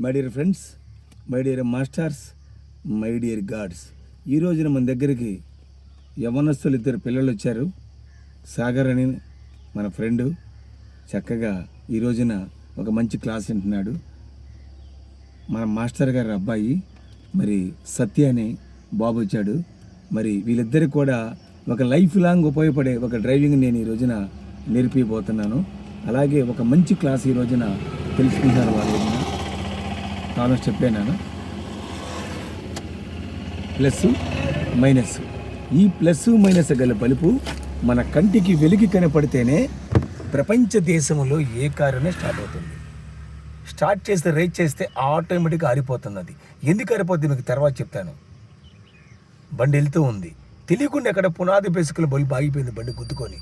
My dear friends, my dear masters, my dear God's, ఈ రోజున మన దగ్గరికి యవనస్తులు 2 పిల్లలు వచ్చారు. సాగర్ అని మన ఫ్రెండు చక్కగా ఈ రోజున ఒక మంచి క్లాస్ వింటున్నాడు. మన మాస్టర్ గారి అబ్బాయి మరి సత్య అని బాబు వచ్చాడు. మరి వీళ్ళిద్దరికి కూడా ఒక లైఫ్ లాంగ్ ఉపయోగపడే ఒక డ్రైవింగ్ నేను ఈ రోజున నేర్పిపోతున్నాను. అలాగే ఒక మంచి క్లాస్ ఈ రోజున తెలుసుకుంటారు వాళ్ళు. తాను చెప్పాను ప్లస్ మైనస్. ఈ ప్లస్ మైనస్ గల బలుపు మన కంటికి వెలికి కనపడితేనే ప్రపంచ దేశంలో ఏ కారునే స్టార్ట్ అవుతుంది. స్టార్ట్ చేస్తే రేట్ చేస్తే ఆటోమేటిక్గా ఆరిపోతుంది. అది ఎందుకు ఆరిపోతుంది మీకు తర్వాత చెప్తాను. బండి వెళ్తూ ఉంది, తెలియకుండా ఎక్కడ పునాది బేసికల్ బల్బు ఆగిపోయింది. బండి గుద్దుకొని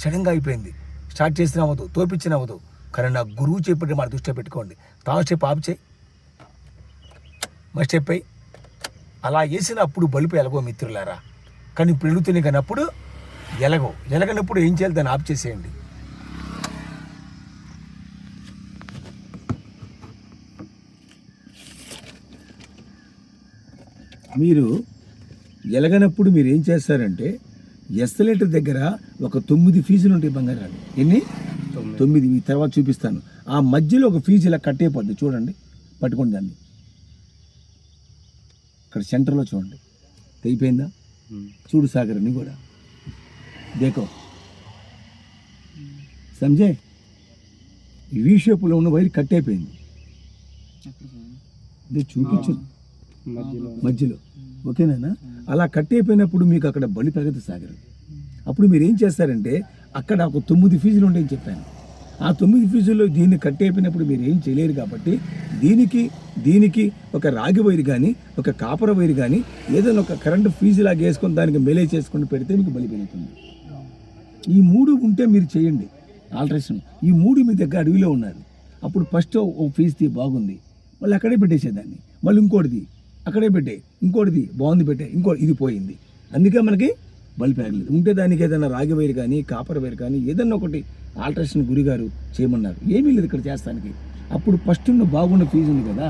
సడన్గా అయిపోయింది. స్టార్ట్ చేసిన అవ్వదు, తోపించిన అవ్వదు. కానీ నా గురువు చెప్పి మన దృష్టిలో పెట్టుకోండి. తాను స్టెప్ ఆపు చేయి, మా స్టెప్ అయ్యి అలా వేసినప్పుడు బల్బు ఎలాగో మిత్రులారా. కానీ ఇప్పుడు వెళుతుంది, కానీ అప్పుడు ఎలగనప్పుడు ఏం చేయాలి, దాన్ని ఆఫ్ చేసేయండి. మీరు ఎలగనప్పుడు మీరు ఏం చేస్తారంటే ఎస్కలేటర్ దగ్గర ఒక 9 ఫీజులు ఉంటాయి బంగారాలు. ఎన్ని? 9. మీ తర్వాత చూపిస్తాను. ఆ మధ్యలో ఒక ఫీజు ఇలా కట్టేపోద్ది, చూడండి, పట్టుకోండి దాన్ని. ఇక్కడ సెంటర్లో చూడండి, తెగిపోయిందా? చూడు సాగర్ అని కూడా దేకో సంజయ్, వీ షేపులో ఉన్న వైర్ కట్ అయిపోయింది. చూపించు మధ్యలో, ఓకేనా? అలా కట్ అయిపోయినప్పుడు మీకు అక్కడ బలి పెరగదు సాగర్. అప్పుడు మీరు ఏం చేస్తారంటే అక్కడ ఒక 9 ఫీజులు ఉంటాయని చెప్పాను. ఆ 9 ఫీజుల్లో దీన్ని కట్ అయిపోయినప్పుడు మీరు ఏం చేయలేరు. కాబట్టి దీనికి ఒక రాగి వైర్ కానీ ఒక కాపర వైర్ కానీ ఏదైనా ఒక కరెంటు ఫీజు లాగా వేసుకొని దానికి మెలే చేసుకొని పెడితే మీకు బలి పెరుగుతుంది. ఈ 3 ఉంటే మీరు చేయండి ఆల్ట్రేషన్. ఈ 3 మీ దగ్గర అడవిలో ఉన్నారు. అప్పుడు ఫస్ట్ ఒక ఫీజు తీ, బాగుంది, మళ్ళీ అక్కడే పెట్టేసేదాన్ని. మళ్ళీ ఇంకోటిది అక్కడే పెట్టే, ఇంకోటిది బాగుంది పెట్టే, ఇది పోయింది. అందుకే మనకి బల్బు పెరగలేదు. ఉంటే దానికి ఏదైనా రాగి వైర్ కానీ కాపర్ వైర్ కానీ ఏదన్నా ఒకటి ఆల్ట్రేషన్ గురిగారు చేయమన్నారు. ఏమీ లేదు ఇక్కడ చేస్తానికి. అప్పుడు ఫస్ట్ ఉన్న బాగున్న ఫీజు ఉంది కదా,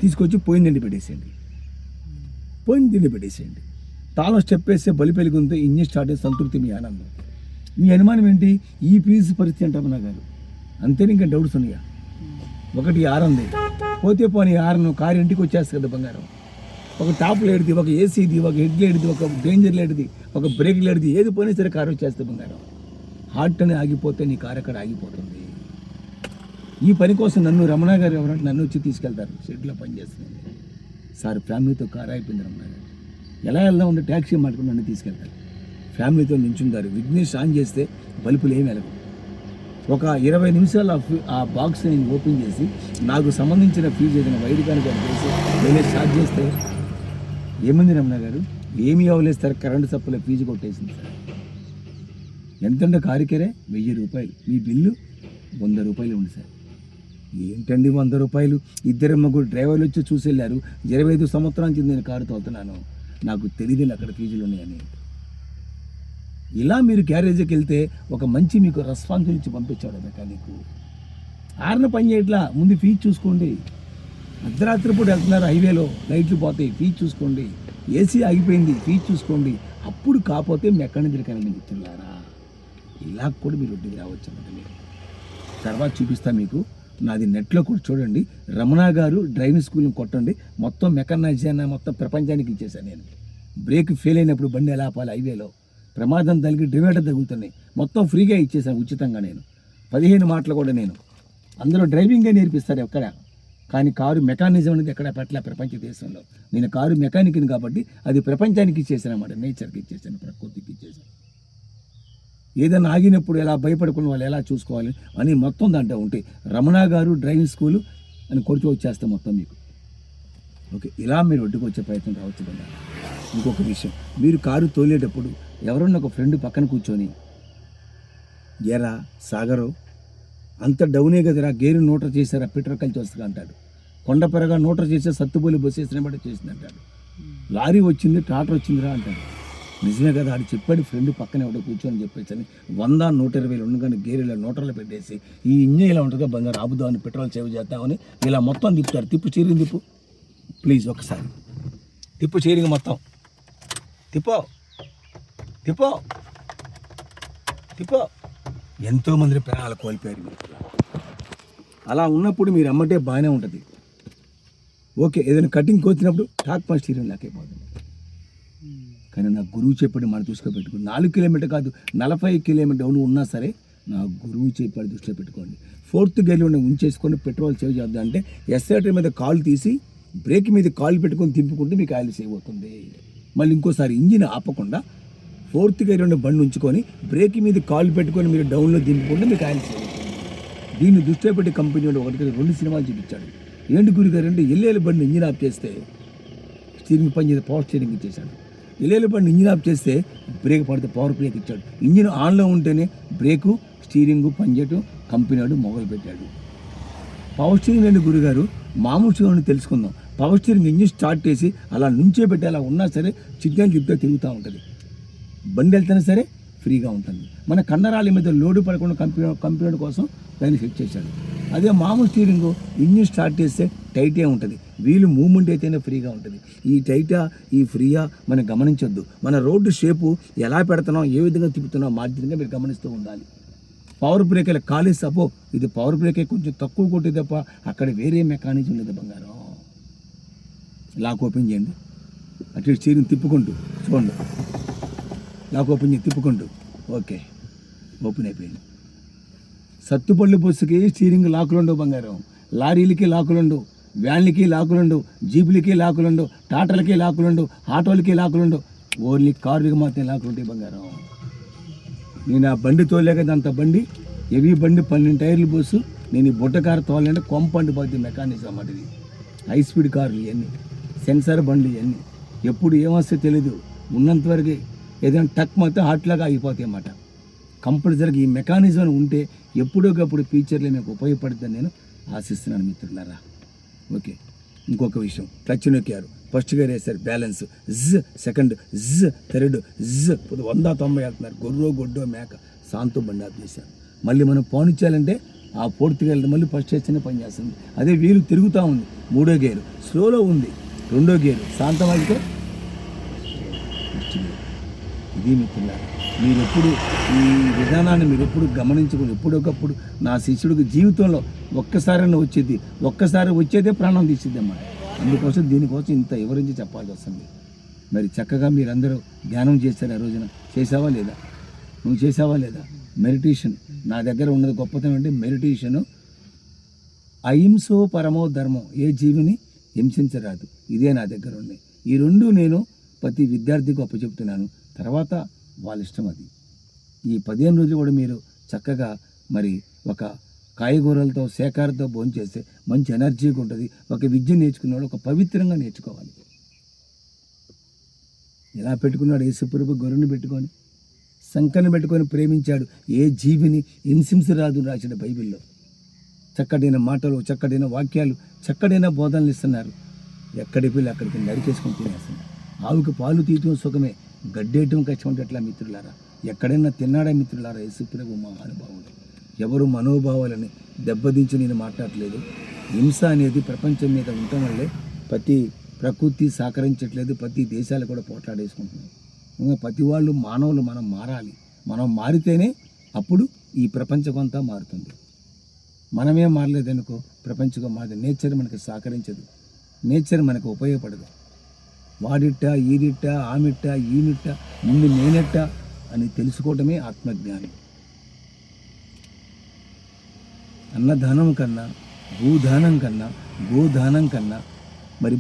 తీసుకొచ్చి పోయిందండి పెట్టేసేయండి. తాను స్టెప్ వేస్తే బలి పెరుగుంటే ఇంజిన్ స్టార్ట్ అయ్యే సంతృప్తి, మీ ఆనందం. మీ అనుమానం ఏంటి? ఈ ఫీజు పరిస్థితి అంటామన్నా గారు, అంతేనే. ఇంకా డౌట్స్ ఉన్నాయా? ఒకటి ఆరంది పోతే పోనీ ఆరను కారు ఇంటికి వచ్చేస్తుంది కదా బంగారం. ఒక టాప్ లేడిది, ఒక ఏసీది, ఒక హెడ్ లేడిది, ఒక డేంజర్ లేడిది, ఒక బ్రేక్ లేడిది, ఏది పోయినా సరే కారు వచ్చేస్తుంది బంగారం. హార్ట్ అని ఆగిపోతే నీ కారు అక్కడ ఆగిపోతుంది. ఈ పని కోసం రమణ గారు ఎవరంటే నన్ను వచ్చి తీసుకెళ్తారు. షెడ్లో పనిచేస్తుంది సార్, ఫ్యామిలీతో కారు అయిపోయింది రమణ గారు, ఎలా వెళ్దాం ఉంటే ట్యాక్సీ మాట్లాడుకుని నన్ను తీసుకెళ్తారు. ఫ్యామిలీతో నించుంటారు. విఘ్నేష్ ఆన్ చేస్తే బల్బులు ఏమి వెలగవు. ఒక 20 నిమిషాలు ఆ బాక్స్ నేను ఓపెన్ చేసి నాకు సంబంధించిన ఫీజు ఏదైనా వైర్ కనుక చేసి నేనే స్టార్ట్ చేస్తే ఏమంది రమణ గారు, ఏమీ అవ్వలేదు సార్, కరెంటు సప్లై ఫీజు కొట్టేసింది సార్. ఎంతంటే కారుకేరే 1000 రూపాయలు, మీ బిల్లు 100 రూపాయలు ఉంది సార్. ఏంటండి 100 రూపాయలు? 2 ముగ్గురు డ్రైవర్లు వచ్చి చూసి వెళ్ళారు. 25 సంవత్సరాల నుంచి నేను కారు తోలుతున్నాను, నాకు తెలియదు అక్కడ ఫీజులు ఉన్నాయని. ఇలా మీరు గ్యారేజ్కి వెళ్తే ఒక మంచి మీకు రెస్పాన్స్ ఇచ్చి పంపించాడు మెకానిక్. ఆరిన పని చేయట్లా, ముందు ఫీజు చూసుకోండి. అర్ధరాత్రి పూట వెళ్తున్నారు, హైవేలో లైట్లు పోతాయి, ఫీజు చూసుకోండి. ఏసీ ఆగిపోయింది, ఫీజు చూసుకోండి. అప్పుడు కాకపోతే ఎక్కడి నుంచి కనుక మిత్రులారా, ఇలా కూడా మీరు ఒడ్డుకి రావచ్చు అన్నమాట. మీరు తర్వాత చూపిస్తా మీకు. నాది నెట్లో కూడా చూడండి. రమణ గారు డ్రైవింగ్ స్కూల్ని కొట్టండి, మొత్తం మెకానైజేషన్ మొత్తం ప్రపంచానికి ఇచ్చేసాను నేను. బ్రేక్ ఫెయిల్ అయినప్పుడు బండి ఎలా ఆపాలి, హైవేలో ప్రమాదం తగిలి డివైడర్ తగులుతున్నాయి, మొత్తం ఫ్రీగా ఇచ్చేసాను ఉచితంగా. నేను 15 మాటలు కూడా నేను అందులో డ్రైవింగే నేర్పిస్తారు ఎక్కడ. కానీ కారు మెకానిజం అనేది ఎక్కడ పెట్టలే ప్రపంచ దేశంలో. నేను కారు మెకానిక్ని కాబట్టి అది ప్రపంచానికి ఇచ్చేసాను అన్నమాట. నేచర్కి ఇచ్చేసాను, ప్రకృతికి ఇచ్చేసాను. ఏదైనా ఆగినప్పుడు ఎలా భయపడుకున్న వాళ్ళు ఎలా చూసుకోవాలి అని మొత్తం దాంట్లో ఉంటాయి. రమణ గారు డ్రైవింగ్ స్కూలు అని కొడుతూ వచ్చేస్తాం మొత్తం మీకు. ఓకే, ఇలా మీరు ఒడ్డుకు వచ్చే ప్రయత్నం రావచ్చు కదా. ఇంకొక విషయం, మీరు కారు తోలేటప్పుడు ఎవరన్నా ఒక ఫ్రెండ్ పక్కన కూర్చొని, ఎరా సాగరు అంత డౌనే కదరా, గేరు నోటర్ చేశారా, పెట్రోల్ కలిసి వస్తుంది అంటాడు. కొండ పెరగా నోటర్ చేసే సత్తుబోలి బస్సు వేసిన బట్టి చేసింది అంటాడు. లారీ వచ్చింది, ట్రాక్టర్ వచ్చిందిరా అంటాడు. నిజమే కదా, ఆడు చెప్పాడు ఫ్రెండ్ పక్కనే ఒకటి కూర్చొని చెప్పేసి అని 100, 120 ఉండగానే గేరెలో నోటర్లు పెట్టేసి ఈ ఇంజన్ ఇలా ఉంటుందో బంగారు ఆపుదామని పెట్రోల్ సేవ్ చేద్దామని ఇలా మొత్తం తిప్పుతారు. తిప్పు చీరింగ్ తిప్పు ప్లీజ్, ఒకసారి తిప్పు చీరింగ్ మొత్తం తిప్పో తిప్పో తిప్పో. ఎంతోమంది ప్రాణాలు కోల్పోయారు మీరు. అలా ఉన్నప్పుడు మీరు అమ్మటే బాగానే ఉంటుంది. ఓకే, ఏదైనా కటింగ్ వచ్చినప్పుడు టాక్ పాస్ స్టీరింగ్ లాకైపోతుంది. కానీ నా గురువు చెప్పాడు మన దృష్టిలో పెట్టుకోండి. 4 కిలోమీటర్ కాదు 40 కిలోమీటర్ డౌన్ ఉన్నా సరే నా గురువు చెప్పాడు దృష్టిలో పెట్టుకోండి. 4th గేర్లో ఉంచేసుకొని పెట్రోల్ సేవ్ చేద్దాం అంటే ఎస్ఆర్టీ మీద కాలు తీసి బ్రేక్ మీద కాలు పెట్టుకొని తిప్పుకుంటే మీకు ఆయిల్ సేవ్ అవుతుంది. మళ్ళీ ఇంకోసారి ఇంజిన్ ఆపకుండా 4th గేర్లో బండి ఉంచుకొని బ్రేక్ మీద కాలు పెట్టుకొని మీరు డౌన్లో దింపుకుంటే మీకు ఆయిల్ సేవ్ అవుతుంది. దీన్ని దృష్టిలో పెట్టి కంపెనీ వాడు 2 సినిమాలు చూపించాడు. ఏంటి గురిగారు అంటే ఎల్లేలు బండి ఇంజిన్ ఆఫ్ చేస్తే స్టీరింగ్ పని చేసి పవర్ స్టీరింగ్ ఇచ్చేసాడు. ఎల్లేలు బండి ఇంజిన్ ఆఫ్ చేస్తే బ్రేక్ పడితే పవర్ బ్రేక్ ఇచ్చాడు. ఇంజిన్ ఆన్లో ఉంటేనే బ్రేకు స్టీరింగ్ పనిచేయటం కంపెనీ వాడు మొదలు పెట్టాడు. పవర్ స్టీరింగ్ లేని గురిగారు మామూలు స్టీరింగ్ తెలుసుకుందాం. పవర్ స్టీరింగ్ ఇంజిన్ స్టార్ట్ చేసి అలా నుంచే పెట్టి అలా ఉన్నా సరే సిగ్నల్ తిప్పుతూ తిరుగుతూ ఉంటుంది. బండి వెళ్తేనే సరే ఫ్రీగా ఉంటుంది. మన కండరాల మీద లోడు పడకుండా కంపెనీ కోసం దాన్ని సెట్ చేశాడు. అదే మామూలు స్టీరింగ్ ఇంజిన్ స్టార్ట్ చేస్తే టైటే ఉంటుంది. వీలు మూవ్మెంట్ అయితేనే ఫ్రీగా ఉంటుంది. ఈ టైటా ఈ ఫ్రీయా మనం గమనించొద్దు. మన రోడ్డు షేపు ఎలా పెడుతున్నాం, ఏ విధంగా తిప్పుతున్నాం మార్జిన్గా మీరు గమనిస్తూ ఉండాలి. పవర్ బ్రేక్ ఇలా ఖాళీ సపో ఇది పవర్ బ్రేకే కొంచెం తక్కువ కొట్టే తప్ప అక్కడ వేరే మెకానిజం లేదు బంగారం. లాక్ ఓపెన్ చేయండి, అటు స్టీరింగ్ తిప్పుకుంటూ చూడండి. లాక్ ఓపెన్ చేసి తిప్పుకుంటూ ఓకే ఓపెన్ అయిపోయింది. సత్తుపల్లి బస్సుకి స్టీరింగ్ లాకులుండవు బంగారం. లారీలకి లాకులుండవు, వ్యాన్లకి లాకులుండవు, జీపులకి లాకులుండవు, టాటాలకి లాకులుండవు, ఆటోలకి లాకులుండవు. ఓన్లీ కార్లకి మాత్రమే లాకులు ఉంటాయి బంగారం. నేను ఆ బండి తోలేక అంత బండి హెవీ బండి 12 టైర్లు బస్సు. నేను ఈ బుట్ట కారు తోలంటే కొంపండి పోతుంది మెకానిజం అన్నమాట. ఇది హై స్పీడ్ కార్లు ఇవన్నీ, సెన్సార్ బండ్లు ఇవన్నీ. ఎప్పుడు ఏమొస్తే తెలీదు. ఉన్నంతవరకు ఏదైనా టక్ మొత్తం హార్ట్లాగా అయిపోతాయి అన్నమాట. కంపల్సరీగా ఈ మెకానిజం ఉంటే ఎప్పుడోకప్పుడు ఫ్యూచర్లో మీకు ఉపయోగపడుతుందని నేను ఆశిస్తున్నాను మిత్రులారా. ఓకే, ఇంకొక విషయం, క్లచ్ నొక్కారు, ఫస్ట్ గేర్ వేస్తారు, బ్యాలెన్స్ జ్, సెకండ్ జ్, థర్డ్ జ్, 190 వెళ్తున్నారు. గొడ్డో మేక శాంతో బండి ఆఫ్ చేశారు. మళ్ళీ మనం పోనిచ్చాలంటే ఆ 4th గేర్ మళ్ళీ ఫస్ట్ వేస్తేనే పని చేస్తుంది. అదే వీలు తిరుగుతూ ఉంది, 3వ గేరు స్లోలో ఉంది, 2వ గేరు శాంతం అయితే. ఇది మిత్రులారా, మీరు ఎప్పుడు ఈ విధానాన్ని మీరు ఎప్పుడు గమనించుకుని ఎప్పుడొకప్పుడు నా శిష్యుడికి జీవితంలో ఒక్కసారైనా ఒక్కసారి వచ్చేదే ప్రాణం తీసిద్ది అన్నమాట. అందుకోసం దీనికోసం ఇంత వివరించి చెప్పాల్సి వస్తుంది. మరి చక్కగా మీరందరూ ధ్యానం చేశారు. ఆ రోజున చేసావా లేదా? నువ్వు చేసావా లేదా? మెడిటేషన్ నా దగ్గర ఉన్నది గొప్పతనం అంటే మెడిటేషను. అహింసో పరమో ధర్మం, ఏ జీవిని హింసించరాదు, ఇదే నా దగ్గర ఉన్నాయి. ఈ 2 నేను ప్రతి విద్యార్థికి చెప్తున్నాను. తర్వాత వాళ్ళ ఇష్టం అది. ఈ 15 రోజులు కూడా మీరు చక్కగా మరి ఒక కాయగూరలతో శాఖాహారతో భోంచేస్తే మంచి ఎనర్జీగా ఉంటుంది. ఒక విద్య నేర్చుకున్నాడు ఒక పవిత్రంగా నేర్చుకోవాలి. ఎలా పెట్టుకున్నాడు యేసుప్రభు? గొర్రెను పెట్టుకొని సంకను పెట్టుకొని ప్రేమించాడు. ఏ జీవిని హింసించరాదు రాసిన బైబిల్లో. చక్కడైన మాటలు, చక్కడైన వాక్యాలు, చక్కడైన బోధనలు ఇస్తున్నారు. ఎక్కడి పిల్లలు అక్కడికి నరికేసుకొని తినేస్తున్నారు. ఆవుకి పాలు తీయటం సుఖమే, గడ్డేయటం కష్టం అంటే ఎట్లా మిత్రులారా? ఎక్కడైనా తిన్నాడా మిత్రులారా? యేసుప్రభు మహానుభావుడు. ఎవరు మనోభావాలని దెబ్బతించి నేను మాట్లాడట్లేదు. హింస అనేది ప్రపంచం మీద ఉండటం వల్లే ప్రకృతి సహకరించట్లేదు. ప్రతి దేశాలు కూడా పోట్లాడేసుకుంటున్నాయి. ప్రతి వాళ్ళు మానవులు మనం మారాలి. మనం మారితేనే అప్పుడు ఈ ప్రపంచం అంతా మారుతుంది. మనమే మారలేదనుకో ప్రపంచం మారదు. నేచర్ మనకి సహకరించదు, నేచర్ మనకు ఉపయోగపడదు. వాడిట్ట, ఈడిట్ట, ఆమిట్ట, ఈమిట్ట, ముందు నేనెట్ట అని తెలుసుకోవటమే ఆత్మజ్ఞానం. అన్నదానం కన్నా, భూదానం కన్నా, గోదానం కన్నా, మరి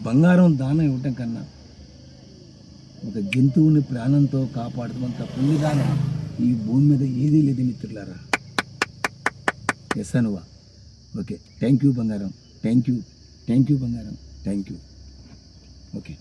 బంగారం దానం ఇవ్వటం కన్నా ఒక జంతువుని ప్రాణంతో కాపాడుతున్నంత పుణ్యదానం ఈ భూమి మీద ఏదీ లేదు మిత్రులారా. ఎస్ అనువా? ఓకే, థ్యాంక్ యూ బంగారం, థ్యాంక్ యూ బంగారం, థ్యాంక్ యూ. ఓకే.